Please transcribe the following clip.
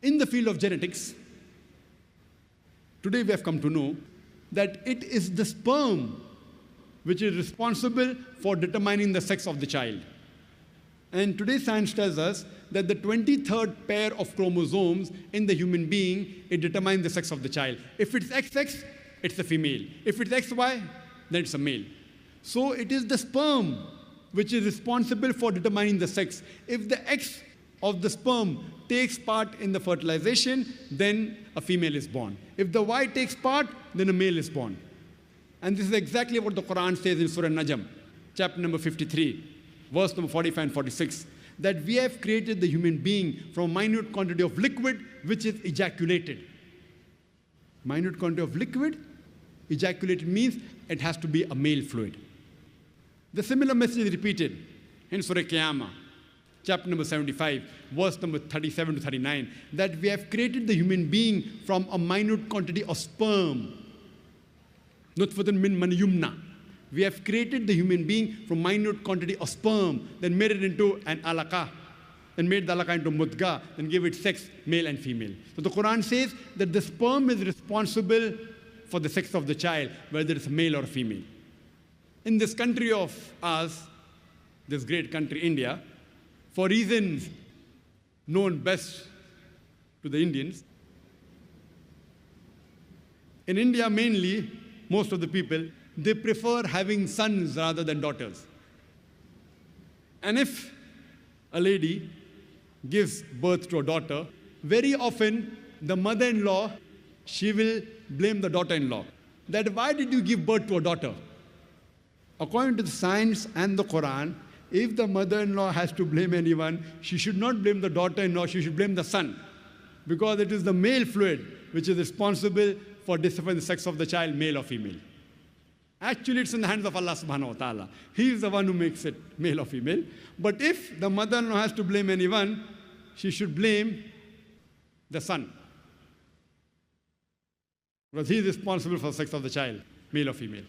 In the field of genetics, today we have come to know that it is the sperm which is responsible for determining the sex of the child. And today science tells us that the 23rd pair of chromosomes in the human being, it determines the sex of the child. If it's XX, it's a female. If it's XY, then it's a male. So it is the sperm which is responsible for determining the sex. If the X of the sperm takes part in the fertilization, then a female is born. If the Y takes part, then a male is born. And this is exactly what the Quran says in Surah Najm, chapter number 53, verse number 45 and 46, that we have created the human being from a minute quantity of liquid which is ejaculated. Minute quantity of liquid, ejaculated means it has to be a male fluid. The similar message is repeated in Surah Qiyamah, chapter number 75, verse number 37 to 39, that we have created the human being from a minute quantity of sperm. Nutfatun min mani yumna. We have created the human being from minute quantity of sperm, then made it into an alaqa, then made the alaqa into mudga, then gave it sex, male and female. So the Quran says that the sperm is responsible for the sex of the child, whether it's male or female. In this country of ours, this great country, India, for reasons known best to the Indians, in India mainly, most of the people, they prefer having sons rather than daughters. And if a lady gives birth to a daughter, very often the mother-in-law, she will blame the daughter-in-law. That why did you give birth to a daughter? According to the science and the Quran, if the mother-in-law has to blame anyone, she should not blame the daughter-in-law, she should blame the son. Because it is the male fluid which is responsible for deciphering the sex of the child, male or female. Actually, it's in the hands of Allah subhanahu wa ta'ala. He is the one who makes it male or female. But if the mother-in-law has to blame anyone, she should blame the son. Because he is responsible for the sex of the child, male or female.